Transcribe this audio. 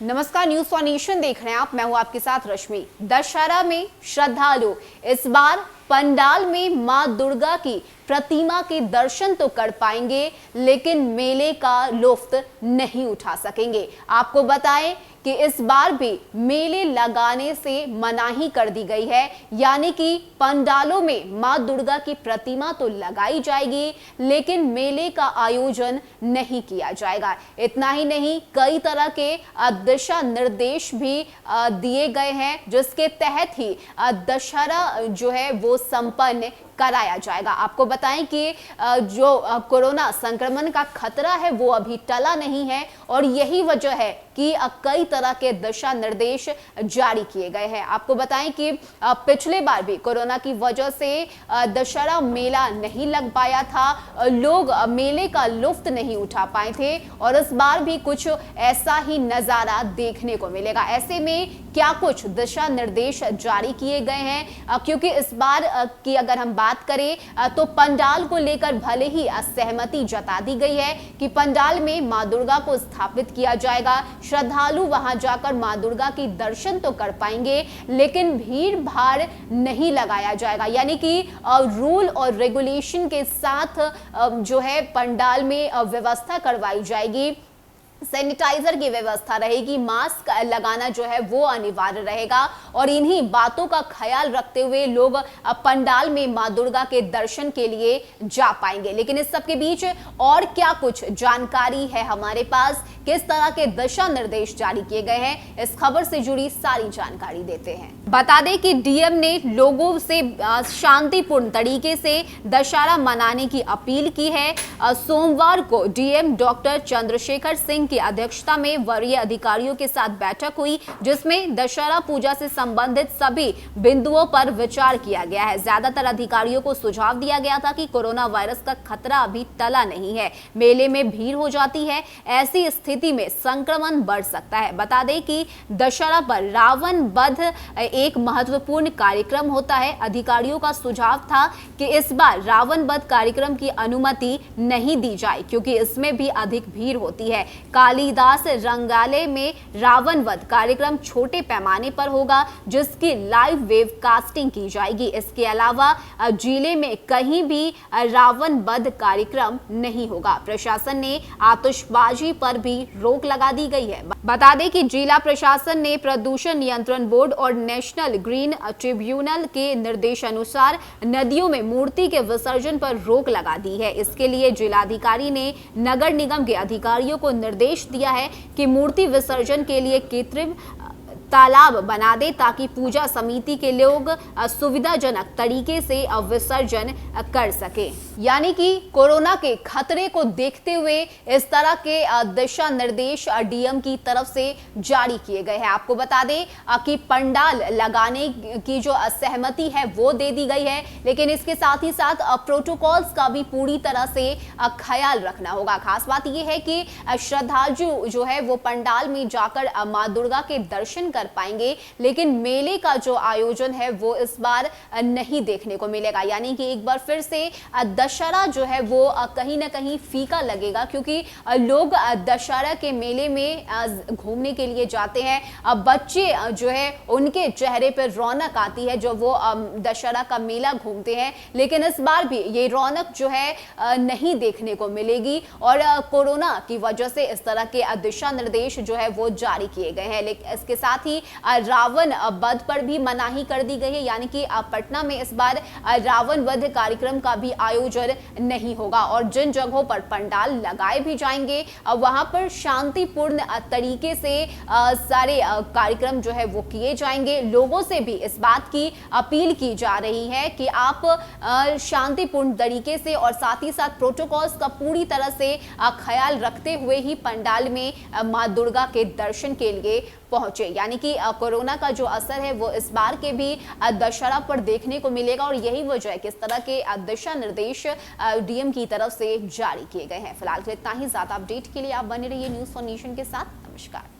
नमस्कार, news for nation देख रहे हैं आप। मैं हूं आपके साथ रश्मि। दशहरा में श्रद्धालु इस बार पंडाल में मां दुर्गा की प्रतिमा के दर्शन तो कर पाएंगे, लेकिन मेले का लुत्फ नहीं उठा सकेंगे। आपको बताएं कि इस बार भी मेले लगाने से मनाही कर दी गई है, यानी कि पंडालों में मां दुर्गा की प्रतिमा तो लगाई जाएगी, लेकिन मेले का आयोजन नहीं किया जाएगा। इतना ही नहीं, कई तरह के दिशा निर्देश भी दिए गए हैं, जिसके तहत ही दशहरा जो है वो संपन्न कराया जाएगा। आपको बताएं कि जो कोरोना संक्रमण का खतरा है वो अभी टला नहीं है, और यही वजह है कि कई तरह के दिशा निर्देश जारी किए गए हैं। आपको बताएं कि पिछले बार भी कोरोना की वजह से दशहरा मेला नहीं लग पाया था, लोग मेले का लुत्फ नहीं उठा पाए थे, और इस बार भी कुछ ऐसा ही नजारा देखने को मिलेगा। ऐसे में क्या कुछ दिशा निर्देश जारी किए गए हैं, क्योंकि इस बार की अगर हम बात करें तो पंडाल को लेकर भले ही असहमति जता दी गई है कि पंडाल में मां दुर्गा को स्थापित किया जाएगा, श्रद्धालु वहां जाकर मां दुर्गा की दर्शन तो कर पाएंगे, लेकिन भीड़ भाड़ नहीं लगाया जाएगा। यानी कि रूल और रेगुलेशन के साथ जो है पंडाल में व्यवस्था करवाई जाएगी। सैनिटाइजर की व्यवस्था रहेगी, मास्क लगाना जो है वो अनिवार्य रहेगा, और इन्हीं बातों का ख्याल रखते हुए लोग पंडाल में मां दुर्गा के दर्शन के लिए जा पाएंगे। लेकिन इस सब के बीच और क्या कुछ जानकारी है हमारे पास, किस तरह के दिशा निर्देश जारी किए गए हैं, इस खबर से जुड़ी सारी जानकारी देते हैं। बता दें कि डीएम ने लोगों से शांतिपूर्ण तरीके से दशहरा मनाने की अपील की है। सोमवार को डीएम डॉक्टर चंद्रशेखर सिंह की अध्यक्षता में वरीय अधिकारियों के साथ बैठक हुई, जिसमें दशहरा पूजा से संबंधित सभी बिंदुओं पर विचार किया गया है। ज्यादातर अधिकारियों को सुझाव दिया गया था कि कोरोना वायरस का खतरा अभी टला नहीं है, मेले में भीड़ हो जाती है, ऐसी स्थिति में संक्रमण बढ़ सकता है। बता दें कि दशहरा पर रावण वध एक महत्वपूर्ण कार्यक्रम होता है। अधिकारियों का सुझाव था कि इस बार रावण वध कार्यक्रम की अनुमति नहीं दी जाए, क्योंकि इसमें भी अधिक भीड़ होती है। कालिदास रंगालय में रावण वध कार्यक्रम छोटे पैमाने पर होगा, जिसकी लाइव वेव कास्टिंग की जाएगी। इसके अलावा जिले में कहीं भी रावण वध कार्यक्रम नहीं होगा। प्रशासन ने आतिशबाजी पर भी रोक लगा दी गई है। बता दें कि जिला प्रशासन ने प्रदूषण नियंत्रण बोर्ड और नेशनल ग्रीन ट्रिब्यूनल के निर्देशानुसार नदियों में मूर्ति के विसर्जन पर रोक लगा दी है। इसके लिए जिलाधिकारी ने नगर निगम के अधिकारियों को निर्देश दिया है कि मूर्ति विसर्जन के लिए कृत्रिम तालाब बना दे, ताकि पूजा समिति के लोग सुविधाजनक तरीके से विसर्जन कर सके। यानी कि कोरोना के खतरे को देखते हुए इस तरह के दिशा निर्देश डीएम की तरफ से जारी किए गए हैं। आपको बता दें कि पंडाल लगाने की जो सहमति है वो दे दी गई है, लेकिन इसके साथ ही साथ प्रोटोकॉल्स का भी पूरी तरह से ख्याल रखना होगा। खास बात यह है कि श्रद्धालु जो है वो पंडाल में जाकर मां दुर्गा के दर्शन कर पाएंगे, लेकिन मेले का जो आयोजन है वो इस बार नहीं देखने को मिलेगा। यानी कि एक बार फिर से दशहरा जो है वो कहीं ना कहीं फीका लगेगा, क्योंकि लोग दशहरा के मेले में घूमने के लिए जाते हैं। बच्चे जो है उनके चेहरे पर रौनक आती है जब वो दशहरा का मेला घूमते हैं, लेकिन इस बार भी ये रौनक जो है नहीं देखने को मिलेगी, और कोरोना की वजह से इस तरह के दिशा निर्देश जो है वो जारी किए गए हैं। लेकिन इसके साथ ही रावण वध पर भी मनाही कर दी गई है, यानी कि पटना में इस बार रावण वध कार्यक्रम का भी आयोजन नहीं होगा, और जिन जगहों पर पंडाल लगाए भी जाएंगे वहां पर शांतिपूर्ण तरीके से सारे कार्यक्रम जो है वो किए जाएंगे। लोगों से भी इस बात की अपील की जा रही है कि आप शांतिपूर्ण तरीके से और साथ ही साथ प्रोटोकॉल्स का पूरी तरह से ख्याल रखते हुए ही पंडाल में मां दुर्गा के दर्शन के लिए पहुंचे। यानी कि कोरोना का जो असर है वो इस बार के भी दशहरा पर देखने को मिलेगा, और यही वजह है कि इस तरह के दिशा निर्देश डीएम की तरफ से जारी किए गए हैं। फिलहाल इतना ही। ज्यादा अपडेट के लिए आप बने रहिए न्यूज फॉर नेशन के साथ। नमस्कार।